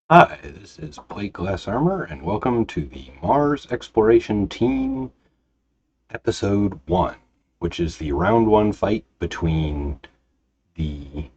Hi, this is Plate Glass Armor, and welcome to the Mars Exploration Team Episode 1, which is the round 1 fight between the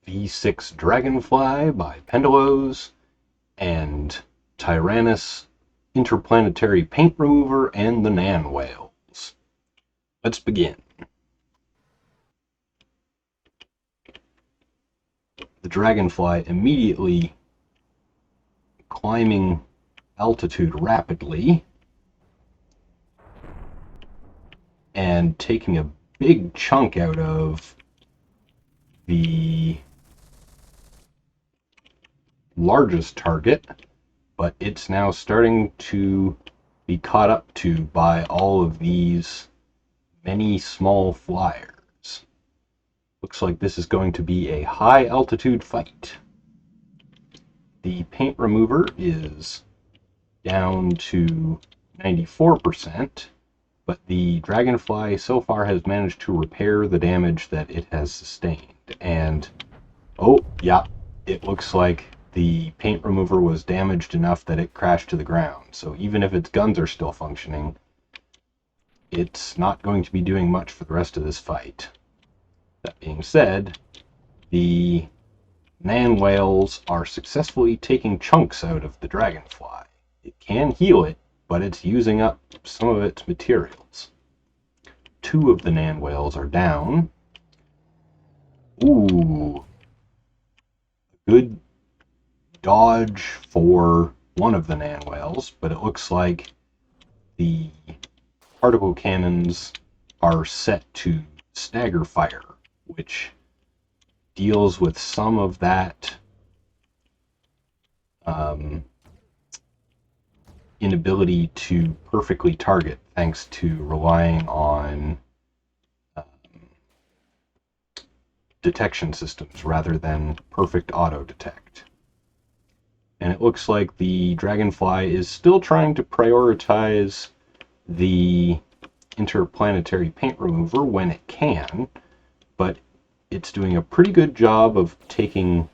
V6 Dragonfly by Pendaelose and Tyrannus Interplanetary Paint Remover and the Nan Whales. Let's begin. The Dragonfly immediately climbing altitude rapidly and taking a big chunk out of the largest target, but it's now starting to be caught up to by all of these many small flyers. Looks like this is going to be a high altitude fight. The paint remover is down to 94%, but the Dragonfly so far has managed to repair the damage that it has sustained. And, oh, yeah, it looks like the paint remover was damaged enough that it crashed to the ground. So even if its guns are still functioning, it's not going to be doing much for the rest of this fight. That being said, the Nan whales are successfully taking chunks out of the Dragonfly. It can heal it, but it's using up some of its materials. Two of the Nan whales are down. Ooh, good dodge for one of the Nan whales, but it looks like the particle cannons are set to stagger fire, which deals with some of that inability to perfectly target, thanks to relying on detection systems rather than perfect auto detect. And it looks like the Dragonfly is still trying to prioritize the interplanetary paint remover when it can, but it's doing a pretty good job of taking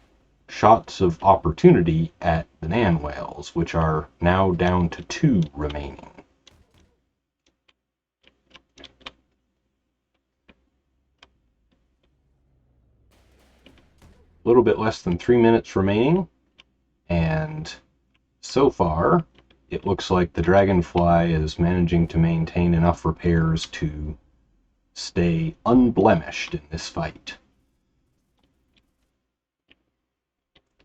shots of opportunity at the Nan whales, which are now down to 2 remaining. A little bit less than 3 minutes remaining, and so far it looks like the Dragonfly is managing to maintain enough repairs to stay unblemished in this fight.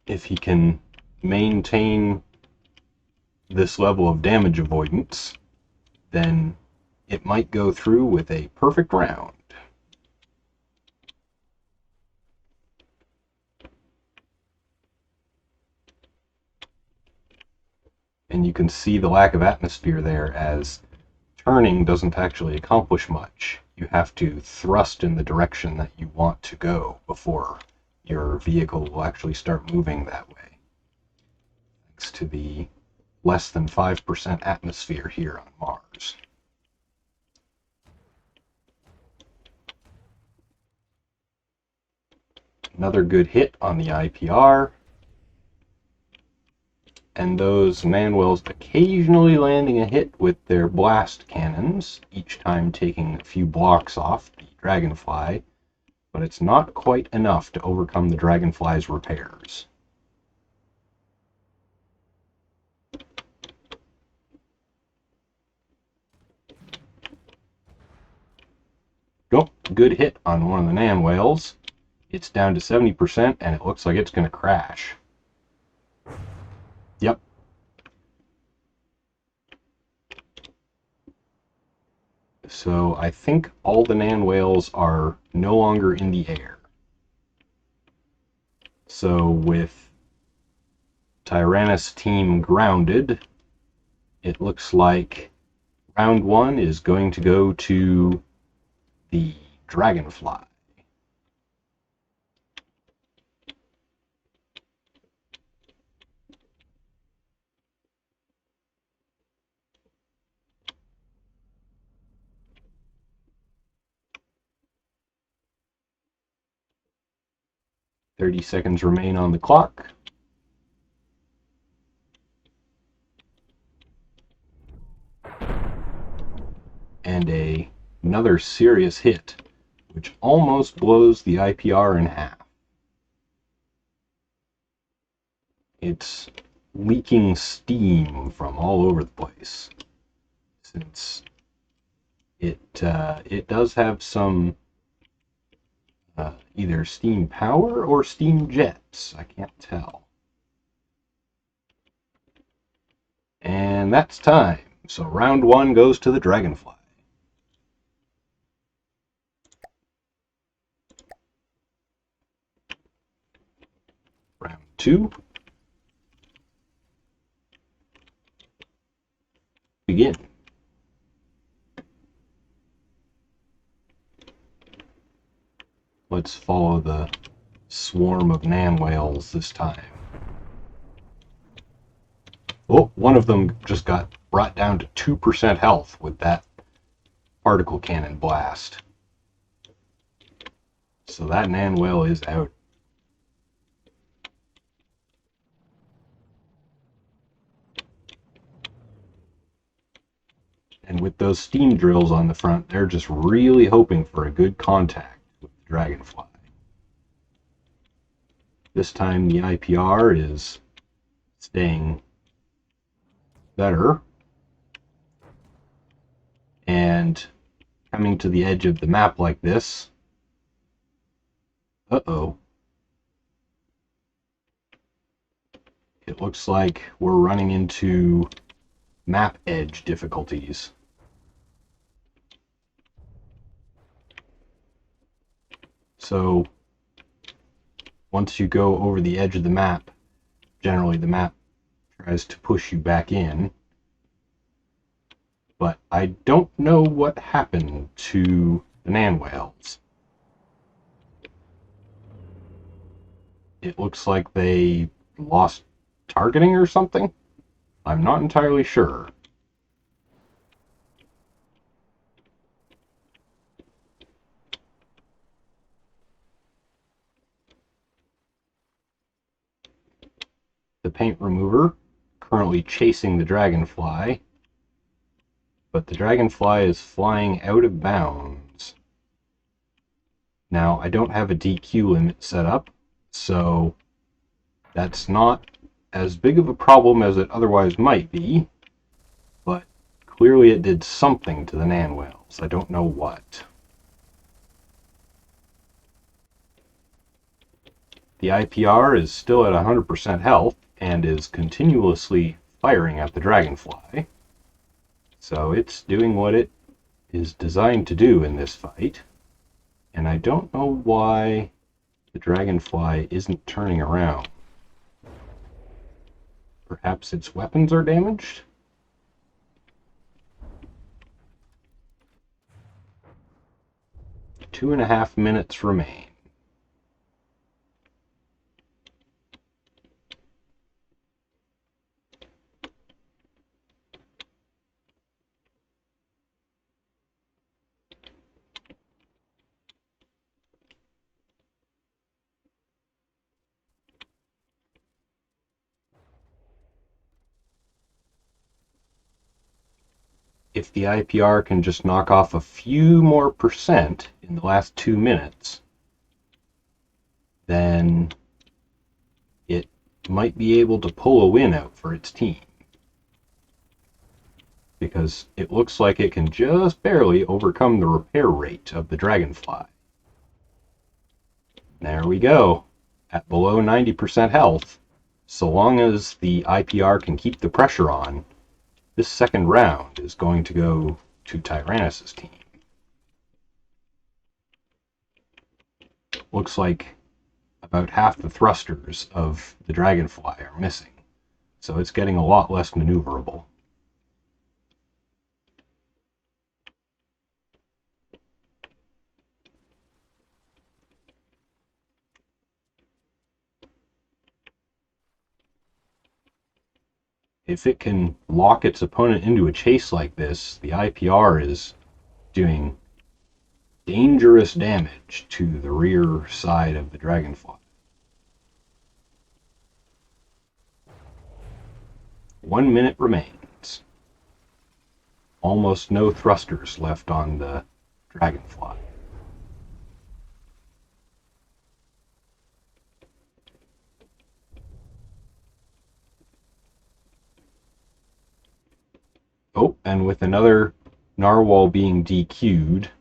If he can maintain this level of damage avoidance, then it might go through with a perfect round. And you can see the lack of atmosphere there, as turning doesn't actually accomplish much. You have to thrust in the direction that you want to go before your vehicle will actually start moving that way, thanks to the less than 5% atmosphere here on Mars. Another good hit on the IPR, and those Nan whales occasionally landing a hit with their blast cannons, each time taking a few blocks off the Dragonfly, but it's not quite enough to overcome the Dragonfly's repairs. Oh, good hit on one of the Nan whales. It's down to 70%, and it looks like it's going to crash. Yep. So I think all the Nan whales are no longer in the air. So with Tyrannus team grounded, it looks like round 1 is going to go to the Dragonfly. 30 seconds remain on the clock. And another serious hit, which almost blows the IPR in half. It's leaking steam from all over the place, since it does have some either steam power or steam jets. I can't tell. And that's time. So round 1 goes to the Dragonfly. Round 2. Begin. Let's follow the swarm of nan whales this time. Oh, one of them just got brought down to 2% health with that particle cannon blast. So that nan whale is out. And with those steam drills on the front, they're just really hoping for a good contact with the Dragonfly. This time the IPR is staying better and coming to the edge of the map like this. Uh-oh. It looks like we're running into map edge difficulties. So once you go over the edge of the map, generally the map tries to push you back in. But I don't know what happened to the nan whales. It looks like they lost targeting or something. I'm not entirely sure. The paint remover currently chasing the Dragonfly, but the Dragonfly is flying out of bounds. Now, I don't have a DQ limit set up, so that's not as big of a problem as it otherwise might be, but clearly it did something to the nan whales. I don't know what. The IPR is still at 100% health and is continuously firing at the Dragonfly, so it's doing what it is designed to do in this fight, and I don't know why the Dragonfly isn't turning around. Perhaps its weapons are damaged? Two and a half minutes remain. If the IPR can just knock off a few more percent in the last 2 minutes, then it might be able to pull a win out for its team. Because it looks like it can just barely overcome the repair rate of the Dragonfly. There we go. At below 90% health, so long as the IPR can keep the pressure on, this second round is going to go to Tyrannus' team. Looks like about half the thrusters of the Dragonfly are missing, so it's getting a lot less maneuverable. If it can lock its opponent into a chase like this, the IPR is doing dangerous damage to the rear side of the Dragonfly. 1 minute remains. Almost no thrusters left on the dragonfly. Oh, and with another narwhal being DQ'd,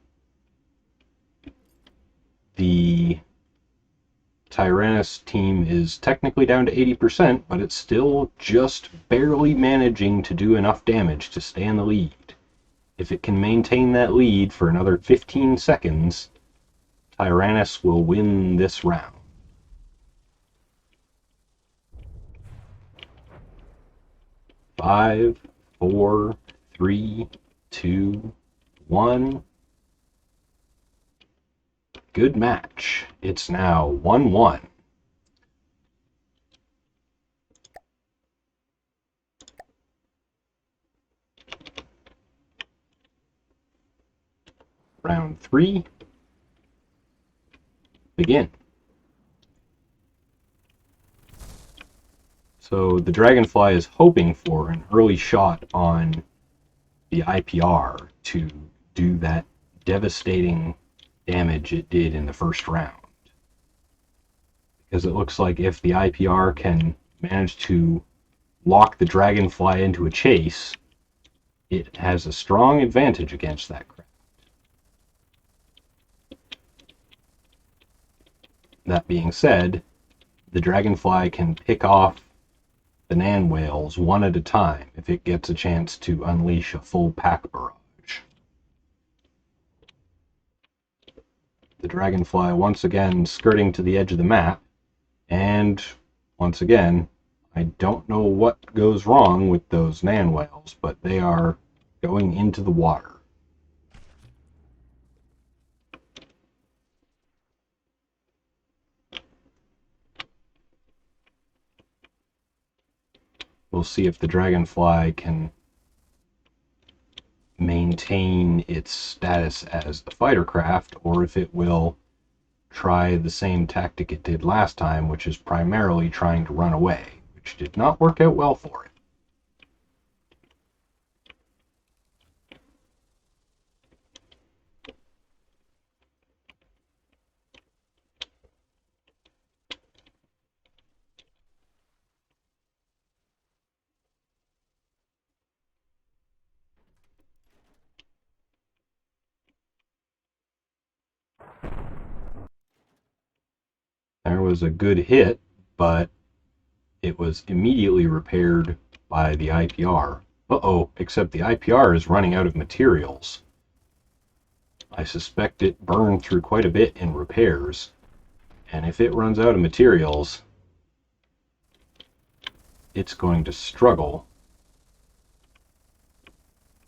the Tyrannus team is technically down to 80%, but it's still just barely managing to do enough damage to stay in the lead. If it can maintain that lead for another 15 seconds, Tyrannus will win this round. Five, four, three, two, one. Good match. It's now 1-1. Round 3. Begin. So the dragonfly is hoping for an early shot on the IPR to do that devastating damage it did in the first round. Because it looks like if the IPR can manage to lock the dragonfly into a chase, it has a strong advantage against that craft. That being said, the dragonfly can pick off the Nan whales one at a time if it gets a chance to unleash a full pack barrage. The dragonfly once again skirting to the edge of the map, and once again, I don't know what goes wrong with those Nan whales, but they are going into the water. We'll see if the dragonfly can maintain its status as the fighter craft, or if it will try the same tactic it did last time, which is primarily trying to run away, which did not work out well for it. There was a good hit, but it was immediately repaired by the IPR. Uh-oh, except the IPR is running out of materials. I suspect it burned through quite a bit in repairs, and if it runs out of materials, it's going to struggle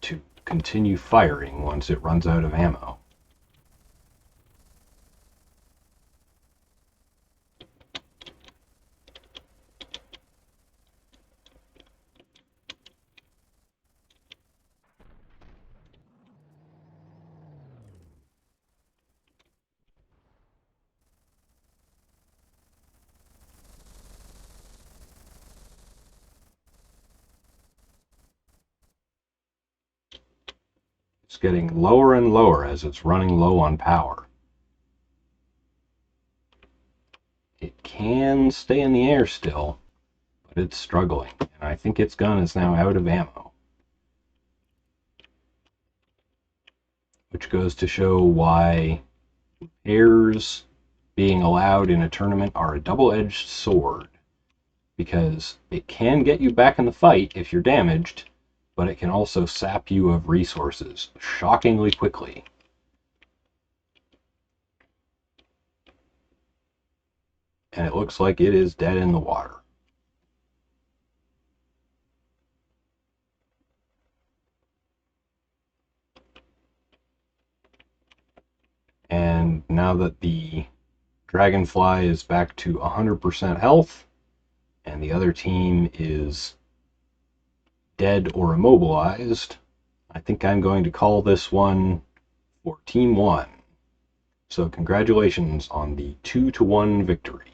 to continue firing once it runs out of ammo. It's getting lower and lower as it's running low on power. It can stay in the air still, but it's struggling, and I think its gun is now out of ammo. Which goes to show why repairs being allowed in a tournament are a double-edged sword, because it can get you back in the fight if you're damaged, but it can also sap you of resources shockingly quickly. And it looks like it is dead in the water. And now that the dragonfly is back to 100% health, and the other team is dead or immobilized, I think I'm going to call this one for Team 1. So congratulations on the 2-1 victory.